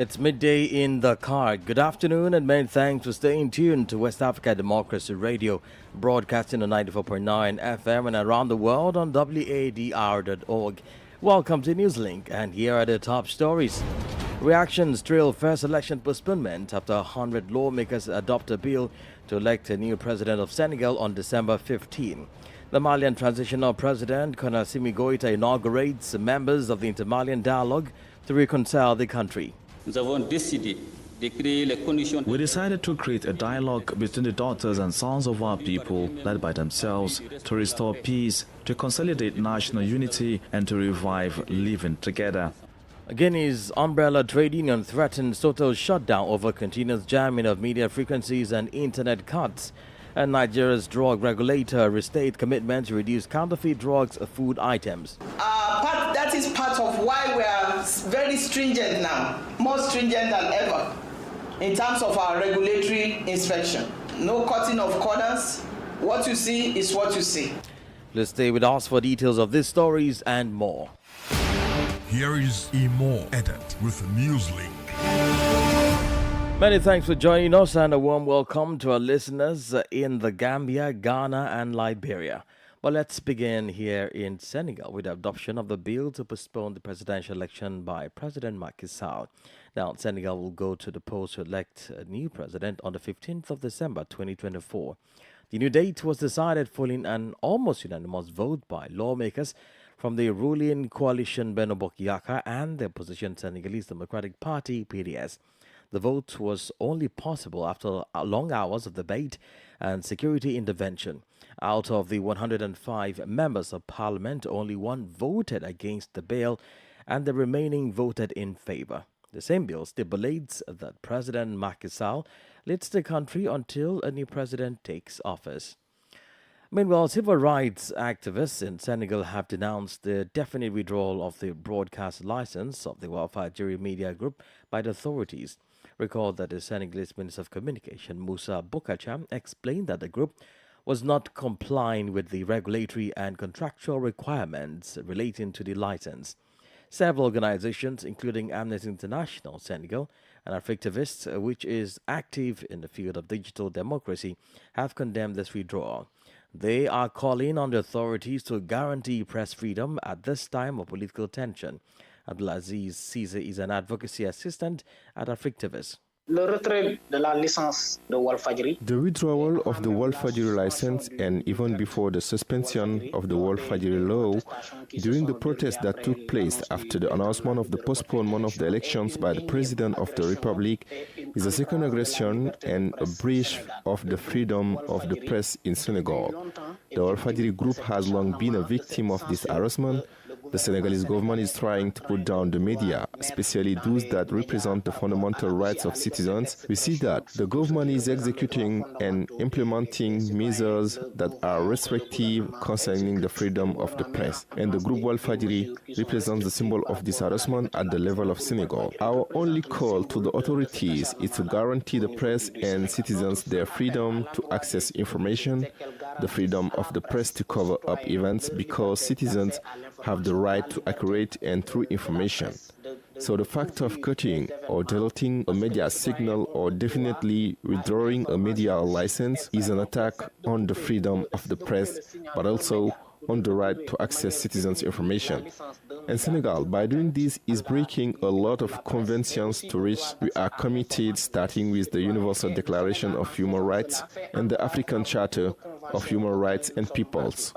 It's midday in Dakar. Good afternoon and many thanks for staying tuned to West Africa Democracy Radio, broadcasting on 94.9 FM and around the world on WADR.org. Welcome to Newslink, and here are the top stories. Reactions trail first election postponement after 100 lawmakers adopt a bill to elect a new president of Senegal on December 15. The Malian transitional president, Assimi Goïta, inaugurates members of the Inter-Malian dialogue to reconcile the country. We decided to create a dialogue between the daughters and sons of our people, led by themselves, to restore peace, to consolidate national unity, and to revive living together. Guinea's umbrella trade union threatens total shutdown over continuous jamming of media frequencies and internet cuts. And Nigeria's drug regulator restates commitment to reduce counterfeit drugs food items. That is part of why we are very stringent now, more stringent than ever, in terms of our regulatory inspection. No cutting of corners. What you see is what you see. Let's stay with us for details of these stories and more. Here is Imo Edit with Newslink. Many thanks for joining us and a warm welcome to our listeners in the Gambia, Ghana and Liberia. But let's begin here in Senegal with the adoption of the bill to postpone the presidential election by President Macky Sall. Now, Senegal will go to the polls to elect a new president on the 15th of December 2024. The new date was decided following an almost unanimous vote by lawmakers from the ruling coalition Benno Bokk Yakaar and the opposition Senegalese Democratic Party, PDS. The vote was only possible after long hours of debate and security intervention. Out of the 105 members of parliament, only one voted against the bill and the remaining voted in favor. The same bill stipulates that President Macky Sall leads the country until a new president takes office. Meanwhile, civil rights activists in Senegal have denounced the definite withdrawal of the broadcast license of the Walfadjri media group by the authorities. Recall that the Senegalese Minister of Communication, Moussa Boukacham, explained that the group was not complying with the regulatory and contractual requirements relating to the license. Several organizations, including Amnesty International Senegal and Africtivists, which is active in the field of digital democracy, have condemned this withdrawal. They are calling on the authorities to guarantee press freedom at this time of political tension. Abdelaziz Cisse is an advocacy assistant at Africtivists. The withdrawal of the Walfadjri license and even before the suspension of the Walfadjri law during the protests that took place after the announcement of the postponement of the elections by the President of the Republic is a second aggression and a breach of the freedom of the press in Senegal. The Walfadjri group has long been a victim of this harassment. The Senegalese government is trying to put down the media, especially those that represent the fundamental rights of citizens. We see that the government is executing and implementing measures that are restrictive concerning the freedom of the press. And the group Walfadjri represents the symbol of this harassment at the level of Senegal. Our only call to the authorities is to guarantee the press and citizens their freedom to access information, the freedom of the press to cover up events, because citizens have the right to accurate and true information. So the fact of cutting or deleting a media signal or definitely withdrawing a media license is an attack on the freedom of the press, but also on the right to access citizens' information. And Senegal, by doing this, is breaking a lot of conventions to which we are committed, starting with the Universal Declaration of Human Rights and the African Charter of Human Rights and Peoples.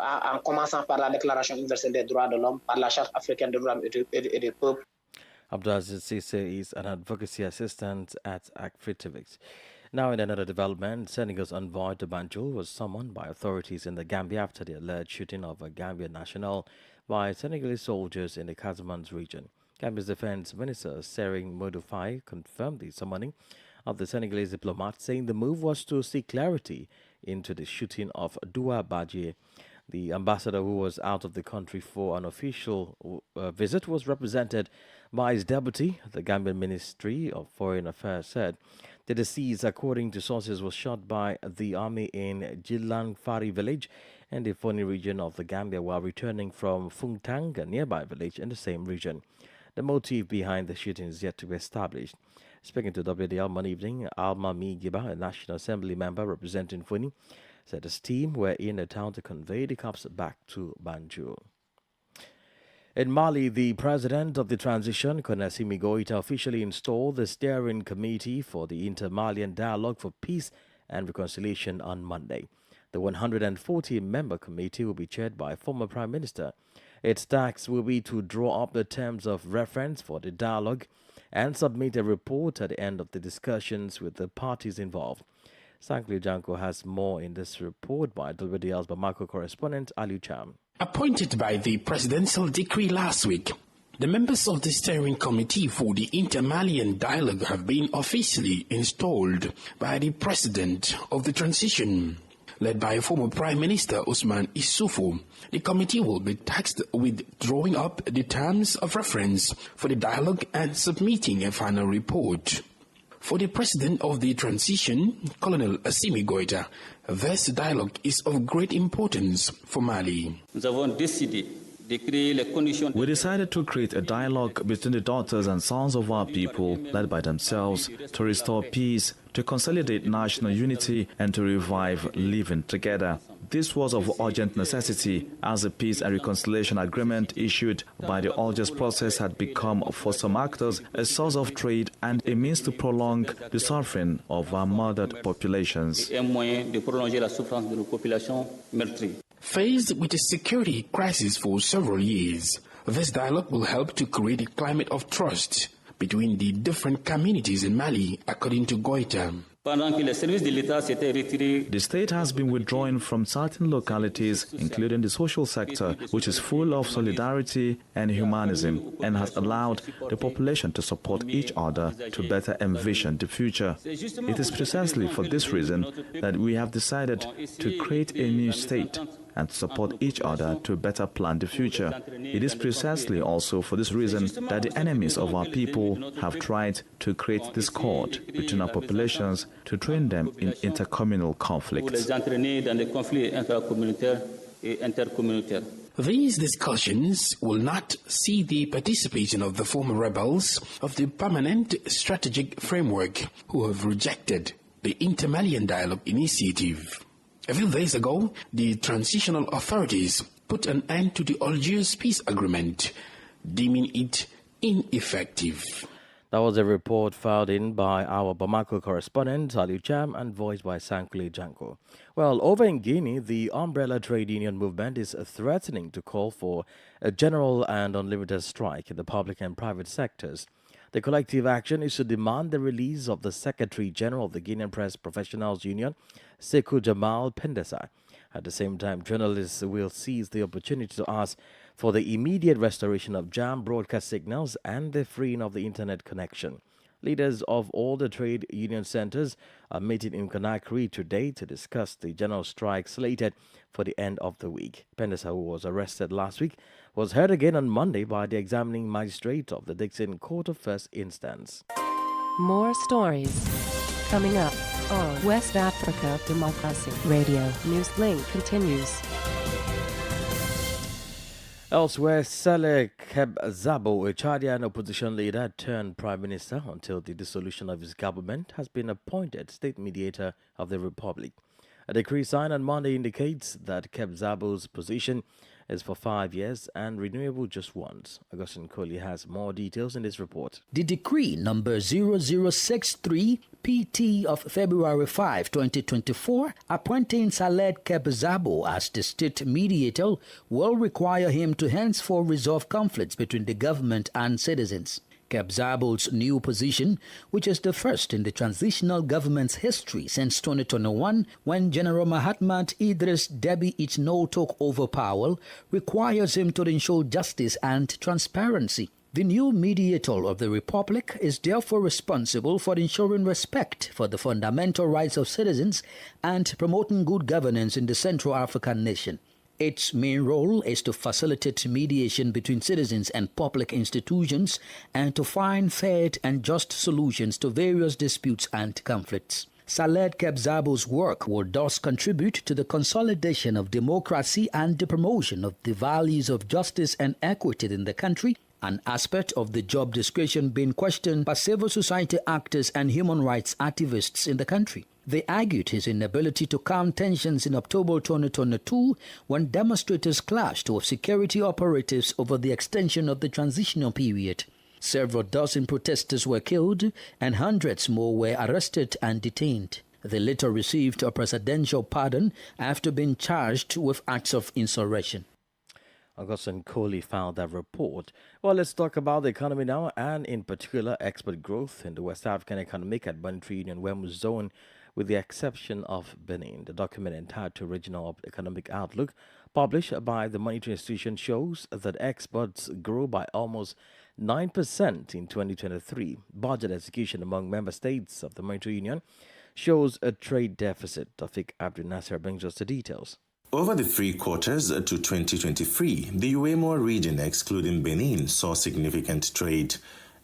Abdelaziz Cisse is an advocacy assistant at Africtivists. Now, in another development, Senegal's envoy to Banjul was summoned by authorities in the Gambia after the alleged shooting of a Gambian national by Senegalese soldiers in the Casamance region. Gambia's Defense Minister Sering Modou confirmed the summoning of the Senegalese diplomat, saying the move was to seek clarity into the shooting of Doua Badji. The ambassador, who was out of the country for an official visit, was represented by his deputy. The Gambian Ministry of Foreign Affairs said the deceased, according to sources, was shot by the army in Jilang Fari village in the Foni region of the Gambia while returning from Fungtang, a nearby village in the same region. The motive behind the shooting is yet to be established. Speaking to WDL Monday evening, Alma Migiba, a National Assembly member representing Funi, said his team were in the town to convey the cops back to Banjul. In Mali, the president of the transition, Konasimi Goita, officially installed the steering committee for the Inter-Malian Dialogue for Peace and Reconciliation on Monday. The 140-member committee will be chaired by former Prime Minister. Its task will be to draw up the terms of reference for the dialogue and submit a report at the end of the discussions with the parties involved. Sankli Janko has more in this report by WDL's Bamako correspondent Ali Cham. Appointed by the presidential decree last week, the members of the steering committee for the Inter-Malian Dialogue have been officially installed by the president of the transition. Led by former Prime Minister Ousmane Issoufou, the committee will be tasked with drawing up the terms of reference for the dialogue and submitting a final report. For the president of the transition, Colonel Assimi Goita, this dialogue is of great importance for Mali. We decided to create a dialogue between the daughters and sons of our people, led by themselves, to restore peace, to consolidate national unity, and to revive living together. This was of urgent necessity, as the peace and reconciliation agreement issued by the Algiers process had become, for some actors, a source of trade and a means to prolong the suffering of our murdered populations. Faced with a security crisis for several years, this dialogue will help to create a climate of trust between the different communities in Mali, according to Goita. The state has been withdrawing from certain localities, including the social sector, which is full of solidarity and humanism, and has allowed the population to support each other to better envision the future. It is precisely for this reason that we have decided to create a new state and to support each other to better plan the future. It is precisely also for this reason that the enemies of our people have tried to create discord between our populations to train them in intercommunal conflicts. These discussions will not see the participation of the former rebels of the Permanent Strategic Framework who have rejected the Inter-Malian Dialogue initiative. A few days ago, the transitional authorities put an end to the Algiers peace agreement, deeming it ineffective. That was a report filed in by our Bamako correspondent, Ali Cham, and voiced by Sankli Janko. Well, over in Guinea, the umbrella trade union movement is threatening to call for a general and unlimited strike in the public and private sectors. The collective action is to demand the release of the Secretary General of the Guinean Press Professionals Union, Sekou Jamal Pendesa. At the same time, journalists will seize the opportunity to ask for the immediate restoration of jammed broadcast signals and the freeing of the internet connection. Leaders of all the trade union centers are meeting in Conakry today to discuss the general strike slated for the end of the week. Pendesa, who was arrested last week, was heard again on Monday by the examining magistrate of the Dixon Court of First Instance. More stories coming up on West Africa Democracy Radio. Newslink continues. Elsewhere, Saleh Kebzabo, a Chadian opposition leader turned prime minister until the dissolution of his government, has been appointed state mediator of the republic. A decree signed on Monday indicates that Kebzabo's position is for 5 years and renewable just once. Augustine Coley has more details in this report. The decree number 0063 PT of February 5, 2024, appointing Saleh Kebzabo as the state mediator will require him to henceforth resolve conflicts between the government and citizens. Kebzabo's new position, which is the first in the transitional government's history since 2021, when General Mahatma Idris Deby Itno took over power, requires him to ensure justice and transparency. The new mediator of the Republic is therefore responsible for ensuring respect for the fundamental rights of citizens and promoting good governance in the Central African nation. Its main role is to facilitate mediation between citizens and public institutions and to find fair and just solutions to various disputes and conflicts. Saleh Kebzabo's work will thus contribute to the consolidation of democracy and the promotion of the values of justice and equity in the country, an aspect of the job description being questioned by civil society actors and human rights activists in the country. They argued his inability to calm tensions in October 2022 when demonstrators clashed with security operatives over the extension of the transitional period. Several dozen protesters were killed and hundreds more were arrested and detained. They later received a presidential pardon after being charged with acts of insurrection. Augustine Coley filed that report. Well, let's talk about the economy now, and in particular export growth in the West African Economic and Monetary Union WEMU zone, with the exception of Benin. The document entitled Regional Economic Outlook, published by the monetary institution, shows that exports grew by almost 9% in 2023. Budget execution among member states of the monetary union shows a trade deficit. Tawfiq Abdul Nasser brings us the details. Over the 3 quarters to 2023, the UEMOA region, excluding Benin, saw significant trade.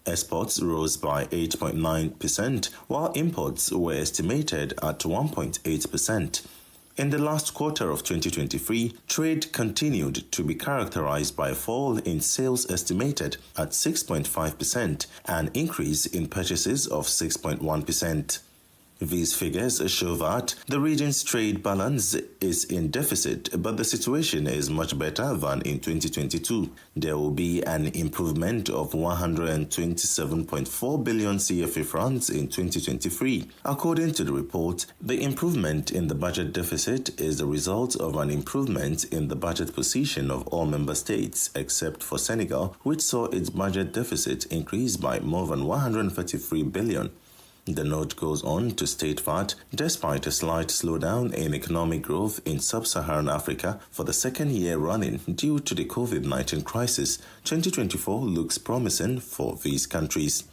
Exports rose by 8.9%, while imports were estimated at 1.8%. In the last quarter of 2023, trade continued to be characterized by a fall in sales estimated at 6.5%, and increase in purchases of 6.1%. These figures show that the region's trade balance is in deficit, but the situation is much better than in 2022. There will be an improvement of 127.4 billion CFA francs in 2023. According to the report, the improvement in the budget deficit is the result of an improvement in the budget position of all member states, except for Senegal, which saw its budget deficit increase by more than 133 billion. The note goes on to state that, despite a slight slowdown in economic growth in sub-Saharan Africa for the second year running due to the COVID-19 crisis, 2024 looks promising for these countries.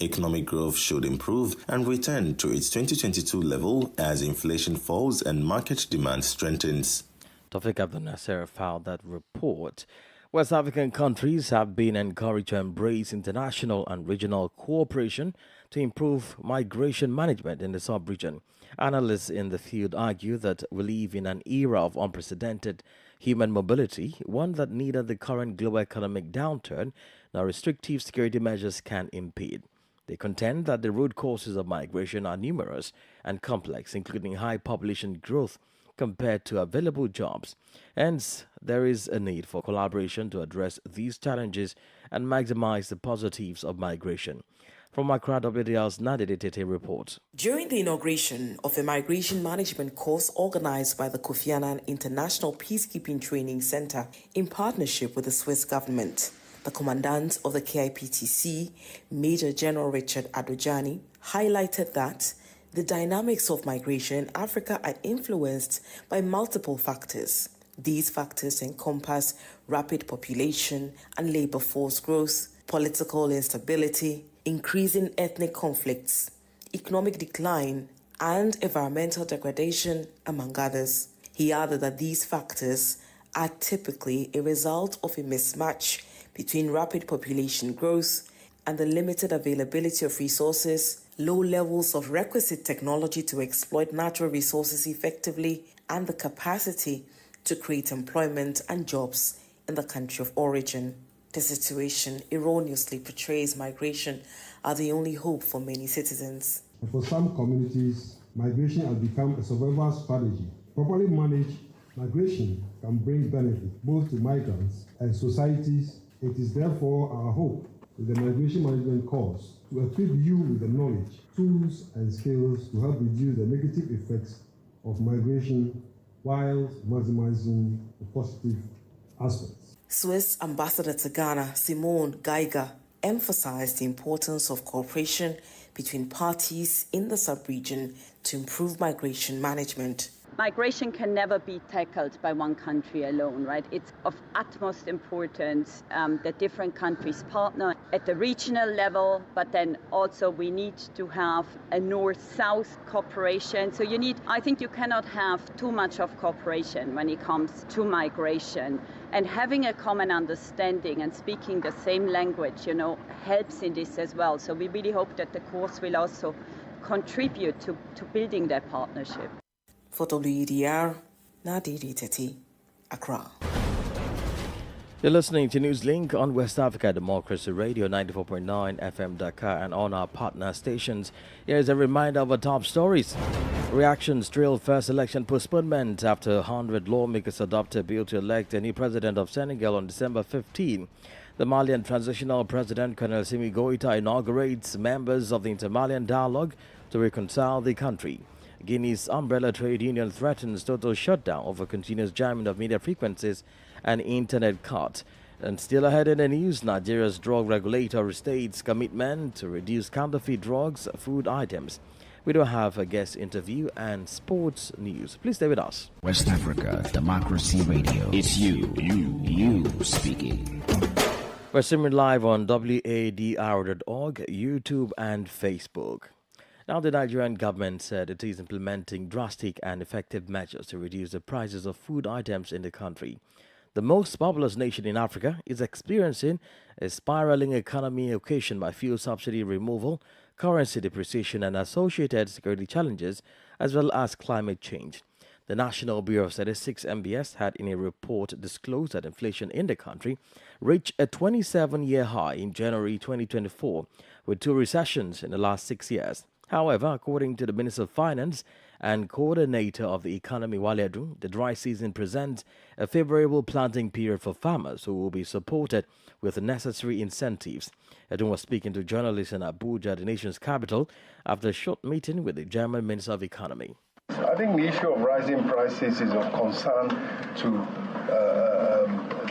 Economic growth should improve and return to its 2022 level as inflation falls and market demand strengthens. Tawfiq Abdul Nasser filed that report. West African countries have been encouraged to embrace international and regional cooperation to improve migration management in the sub-region. Analysts in the field argue that we live in an era of unprecedented human mobility, one that neither the current global economic downturn nor restrictive security measures can impede. They contend that the root causes of migration are numerous and complex, including high population growth compared to available jobs. Hence, there is a need for collaboration to address these challenges and maximize the positives of migration. From Accra, WADR's Nadede Tete reports. During the inauguration of a migration management course organized by the Kofi Annan International Peacekeeping Training Center in partnership with the Swiss government, the commandant of the KIPTC, Major General Richard Adojani, highlighted that the dynamics of migration in Africa are influenced by multiple factors. These factors encompass rapid population and labor force growth, political instability, increasing ethnic conflicts, economic decline, and environmental degradation, among others. He added that these factors are typically a result of a mismatch between rapid population growth and the limited availability of resources, low levels of requisite technology to exploit natural resources effectively, and the capacity to create employment and jobs in the country of origin. The situation erroneously portrays migration as the only hope for many citizens. For some communities, migration has become a survival strategy. Properly managed, migration can bring benefit both to migrants and societies. It is therefore our hope with the migration management course to equip you with the knowledge, tools, and skills to help reduce the negative effects of migration while maximizing the positive aspects. Swiss Ambassador to Ghana, Simone Geiger, emphasized the importance of cooperation between parties in the sub-region to improve migration management. Migration can never be tackled by one country alone, right? It's of utmost importance that different countries partner at the regional level, but then also we need to have a north-south cooperation. So I think you cannot have too much of cooperation when it comes to migration. And having a common understanding and speaking the same language, helps in this as well. So we really hope that the course will also contribute to building that partnership. For WADR, Nadede Tete, Accra. You're listening to Newslink on West Africa Democracy Radio 94.9 FM Dakar and on our partner stations. Here's a reminder of our top stories. Reactions trail first election postponement after 100 lawmakers adopt a bill to elect a new president of Senegal on December 15. The Malian transitional president, Colonel Simi Goita, inaugurates members of the Inter-Malian dialogue to reconcile the country. Guinea's umbrella trade union threatens total shutdown over continuous jamming of media frequencies and internet cut. And still ahead in the news, Nigeria's drug regulator restates commitment to reduce counterfeit drugs, food items. We do have a guest interview and sports news. Please stay with us. West Africa Democracy Radio. It's you speaking. We're streaming live on WADR.org, YouTube, and Facebook. Now, the Nigerian government said it is implementing drastic and effective measures to reduce the prices of food items in the country. The most populous nation in Africa is experiencing a spiraling economy occasioned by fuel subsidy removal, currency depreciation, and associated security challenges, as well as climate change. The National Bureau of Statistics (NBS) had in a report disclosed that inflation in the country reached a 27-year high in January 2024, with 2 recessions in the last 6 years. However, according to the Minister of Finance and coordinator of the economy, Wale Edun, the dry season presents a favorable planting period for farmers who will be supported with the necessary incentives. Edun was speaking to journalists in Abuja, the nation's capital, after a short meeting with the German Minister of Economy. I think the issue of rising prices is of concern to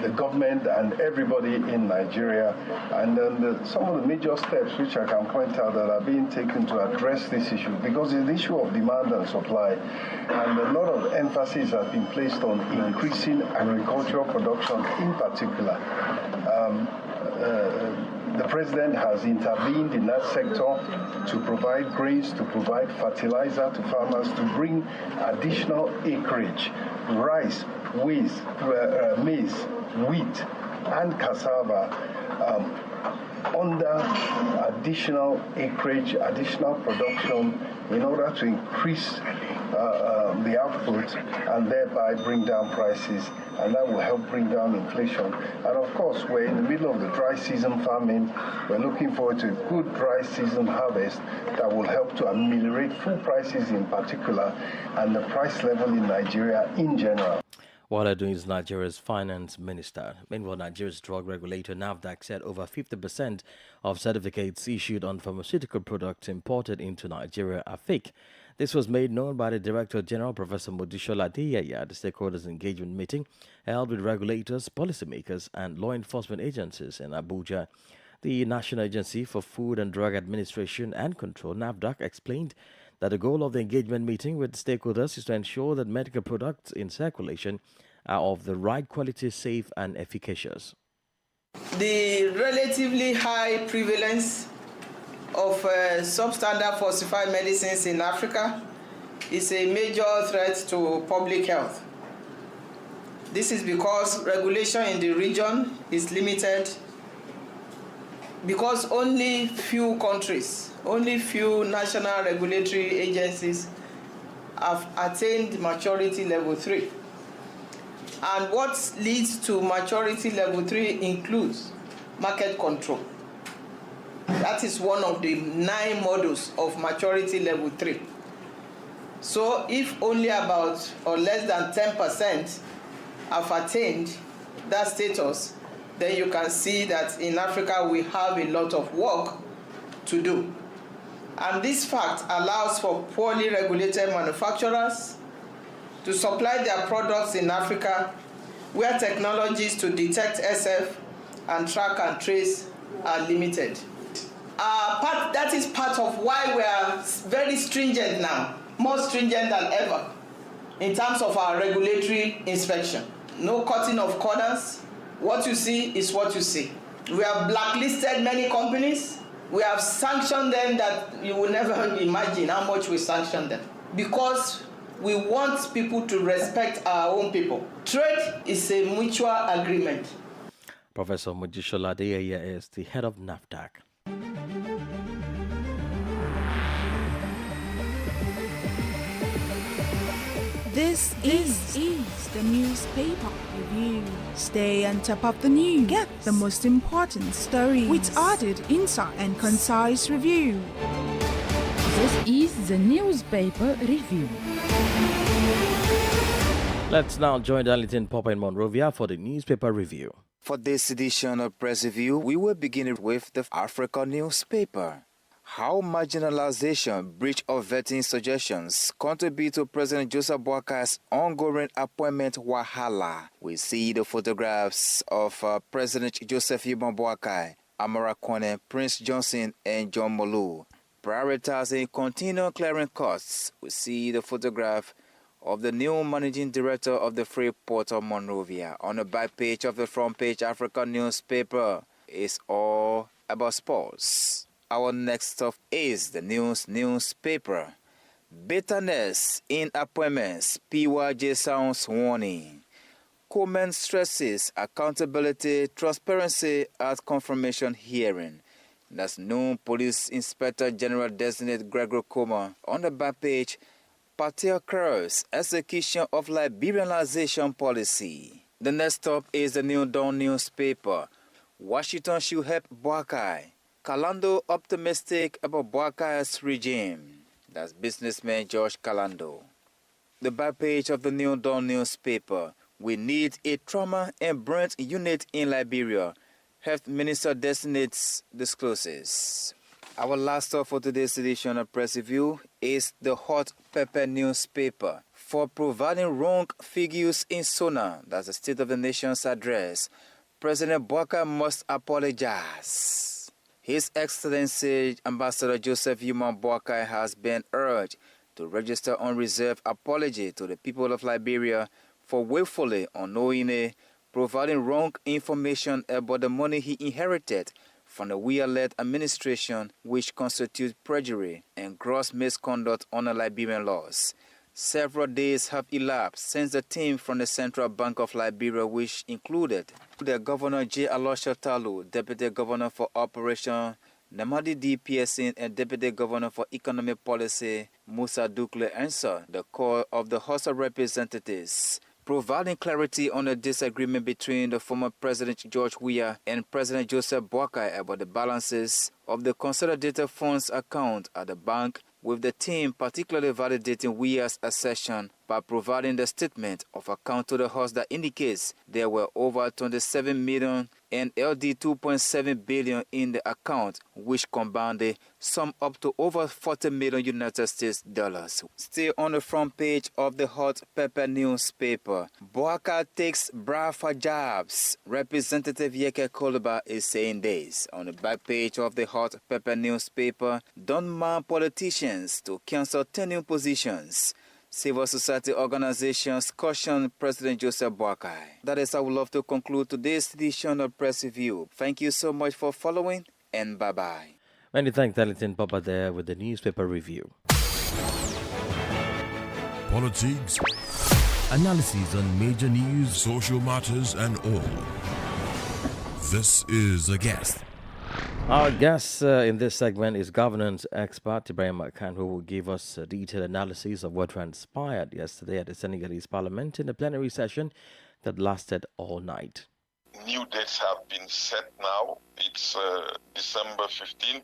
the government and everybody in Nigeria, and then some of the major steps which I can point out that are being taken to address this issue, because it's the issue of demand and supply, and a lot of emphasis has been placed on increasing agricultural production in particular. The president has intervened in that sector to provide grains, to provide fertilizer to farmers, to bring additional acreage, rice, maize, wheat, and cassava under additional acreage, additional production in order to increase the output and thereby bring down prices, and that will help bring down inflation. And of course, we're in the middle of the dry season farming. We're looking forward to a good dry season harvest that will help to ameliorate food prices in particular and the price level in Nigeria in general. What are doing is Nigeria's finance minister. Meanwhile, Nigeria's drug regulator NAFDAC said over 50% of certificates issued on pharmaceutical products imported into Nigeria are fake. This was made known by the Director General, Professor Modishola Adeyeye, at the stakeholders engagement meeting held with regulators, policymakers, and law enforcement agencies in Abuja. The National Agency for Food and Drug Administration and Control, NAFDAC, explained that the goal of the engagement meeting with stakeholders is to ensure that medical products in circulation are of the right quality, safe, and efficacious. The relatively high prevalence of substandard falsified medicines in Africa is a major threat to public health. This is because regulation in the region is limited, because only few countries, only few national regulatory agencies have attained maturity level 3. And what leads to maturity level 3 includes market control. That is one of the 9 models of maturity level 3. So if only about or less than 10% have attained that status, then you can see that in Africa we have a lot of work to do. And this fact allows for poorly regulated manufacturers to supply their products in Africa, where technologies to detect SF and track and trace are limited. That is part of why we are very stringent now, more stringent than ever, in terms of our regulatory inspection. No cutting of corners. What you see is what you see. We have blacklisted many companies. We have sanctioned them that you will never imagine how much we sanction them, because we want people to respect our own people. Trade is a mutual agreement. Professor Modishola Adeyeye is the head of NAFDAC. This is the newspaper. Review. Stay on top of the news. Get the most important stories with added insight and concise review. This is the newspaper review. Let's now join Darlington Papa in Monrovia for the newspaper review. For this edition of Press Review, we will begin with the Africa newspaper. How marginalization, breach of vetting suggestions contribute to President Joseph Boakai's ongoing appointment wahala. We see the photographs of President Joseph Yuma Boakai, Amara Kone, Prince Johnson, and John Molu. Prioritizing continual clearing costs, we see the photograph of the new managing director of the Free Port of Monrovia. On the back page of the front page Africa newspaper is all about sports. Our next stop is the newspaper. Bitterness in appointments, PYJ sounds warning. Coleman stresses accountability, transparency at confirmation hearing. That's new Police Inspector General designate Gregory Comer. On the back page, Patel curves execution of liberalization policy. The next stop is the New Dawn newspaper. Washington should help Boakai. Kalando optimistic about Boakai's regime. That's businessman George Kalando. The back page of the New Dawn newspaper. We need a trauma and brain unit in Liberia. Health Minister designates discloses. Our last stop for today's edition of Press Review is the Hot Pepper newspaper. For providing wrong figures in SONA, that's the State of the Nation's address, President Boakai must apologize. His Excellency Ambassador Joseph Yuma Boakai has been urged to register unreserved apology to the people of Liberia for willfully, unknowingly, providing wrong information about the money he inherited from the Weah-led administration, which constitutes perjury and gross misconduct under Liberian laws. Several days have elapsed since the team from the Central Bank of Liberia, which included the Governor J. Alosha Talu, Deputy Governor for Operation Namadi D. Pearson, and Deputy Governor for Economic Policy Musa Dukle answered the call of the House of Representatives, providing clarity on the disagreement between the former President George Weah and President Joseph Boakai about the balances of the consolidated funds account at the bank, with the team particularly validating Weah's assertion by providing the statement of account to the House that indicates there were over 27 million and LD 2.7 billion in the account, which combined sum up to over 40 million United States dollars. Still on the front page of the Hot Pepper newspaper, Boakai takes bribe for jobs. Representative Yeke Koluba is saying this. On the back page of the Hot Pepper newspaper, don't mind politicians to cancel tenure positions. Civil society organizations caution President Joseph Boakai. That is how we love to conclude today's edition of Press Review. Thank you so much for following, and bye-bye. Many thanks, Darlington Papa there with the newspaper review. Politics, analysis on major news, social matters, and all. This is a guest. Our guest in this segment is governance expert Ibrahim Khan, who will give us a detailed analysis of what transpired yesterday at the Senegalese Parliament in a plenary session that lasted all night. New dates have been set now. It's December 15,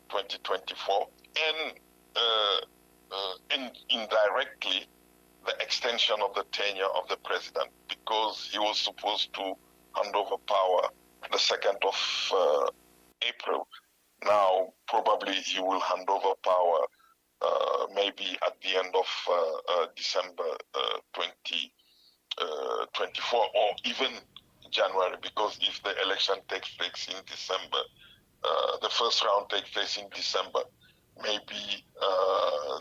2024, and indirectly the extension of the tenure of the president, because he was supposed to hand over power the 2nd of April. Now, probably he will hand over power maybe at the end of December 2024 or even January, because if the election takes place in December, the first round takes place in December, maybe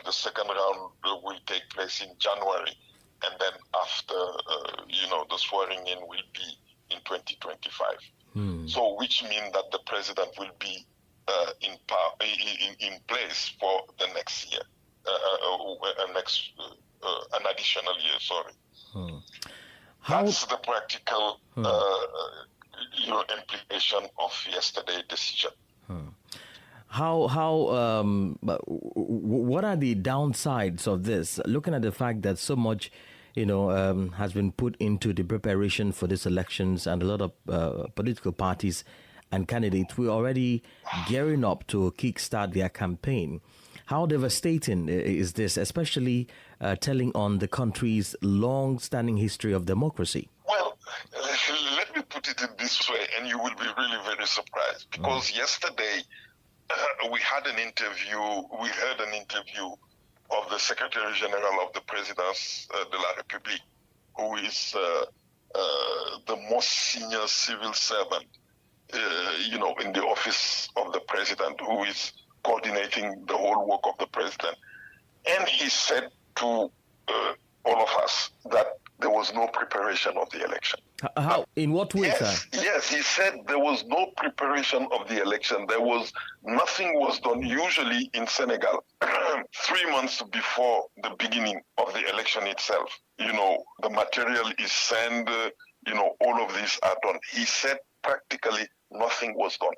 the second round will take place in January, and then after, the swearing in will be in 2025. So, which means that the president will be in place for the next year, an additional year. Sorry. That's the practical implication of yesterday's decision. What are the downsides of this? Looking at the fact that so much has been put into the preparation for these elections, and a lot of political parties and candidates were already gearing up to kickstart their campaign. How devastating is this, especially telling on the country's long-standing history of democracy? Well, let me put it in this way, and you will be really very surprised, because yesterday we heard an interview of the Secretary General of the Présidence de la République, who is the most senior civil servant, in the office of the president, who is coordinating the whole work of the president. And he said to all of us that there was no preparation of the election. How? In what way, sir? Yes, he said there was no preparation of the election. Nothing was done. Usually in Senegal, 3 months before the beginning of the election itself, the material is sent, all of these are done. He said practically nothing was done.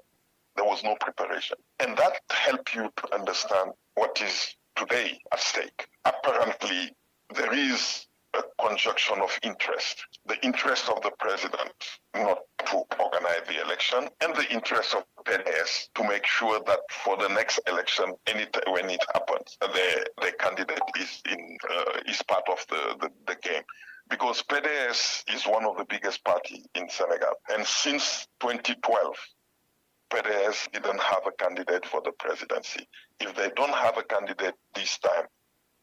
There was no preparation. And that helps you to understand what is today at stake. Apparently, there is a conjunction of interest. The interest of the president not to organize the election, and the interest of PDS to make sure that for the next election, when it happens, the candidate is part of the game. Because PDS is one of the biggest parties in Senegal. And since 2012, PDS didn't have a candidate for the presidency. If they don't have a candidate this time,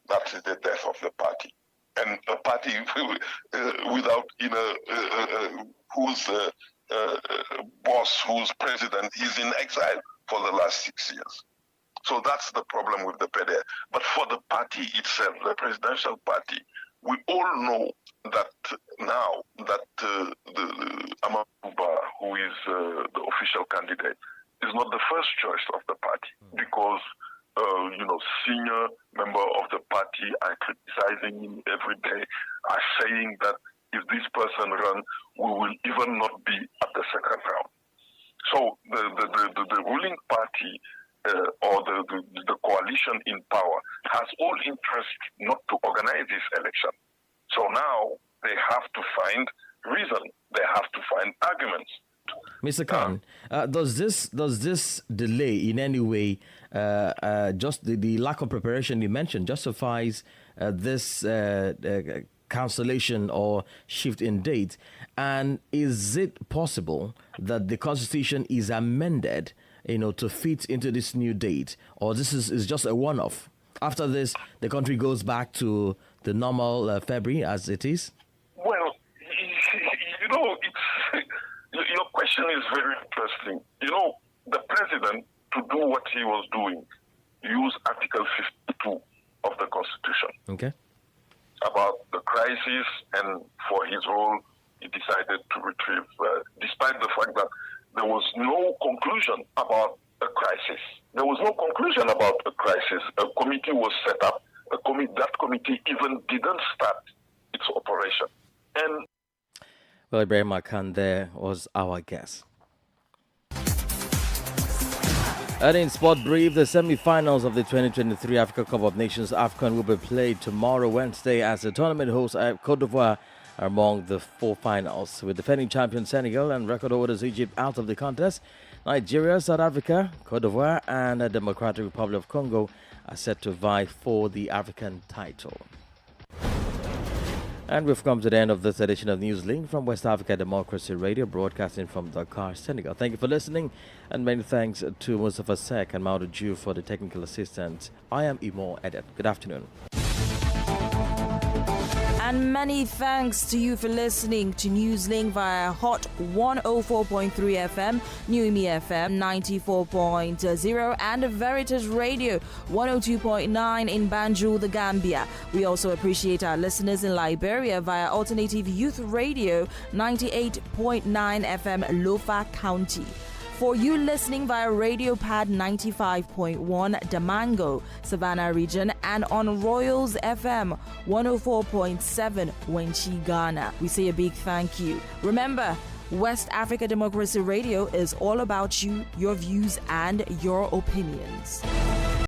that is the death of the party. And a party without, whose boss, whose president is in exile for the last 6 years. So that's the problem with the PDS. But for the party itself, the presidential party, we all know that now that the Amadouba, who is the official candidate, is not the first choice of the party, because senior member of the party are criticizing him every day, are saying that if this person runs, we will even not be at the second round. So the ruling party or the coalition in power has all interest not to organize this election. So now they have to find reason. They have to find arguments. Mr. Khan, does this delay in any way, just the lack of preparation you mentioned, justifies this cancellation or shift in date? And is it possible that the Constitution is amended, to fit into this new date, or this is just a one-off? After this, the country goes back to the normal February as it is? Well, your question is very interesting. The president, to do what he was doing, used Article 52 of the Constitution. Okay. About the crisis, and for his role, he decided to retrieve, despite the fact that there was no conclusion about a crisis. There was no conclusion about a crisis. A committee was set up. That committee even didn't start its operation. And well, Ibrahim Khan there was our guest. And in Sport Brief, the semi-finals of the 2023 Africa Cup of Nations AFCON will be played tomorrow, Wednesday, as the tournament hosts Cote d'Ivoire are among the four finals, with defending champion Senegal and record holders Egypt out of the contest. Nigeria, South Africa, Cote d'Ivoire, and the Democratic Republic of Congo are set to vie for the African title. And we've come to the end of this edition of Newslink from West Africa Democracy Radio, broadcasting from Dakar, Senegal. Thank you for listening, and many thanks to Mustafa Sek and Maudu Ju for the technical assistance. I am Imo Edet. Good afternoon. And many thanks to you for listening to Newslink via Hot 104.3 FM, New Imi FM 94.0, and Veritas Radio 102.9 in Banjul, the Gambia. We also appreciate our listeners in Liberia via Alternative Youth Radio 98.9 FM, Lofa County. For you listening via Radio Pad 95.1 Damango, Savannah region, and on Royals FM 104.7 Wenchi, Ghana, we say a big thank you. Remember, West Africa Democracy Radio is all about you, your views, and your opinions.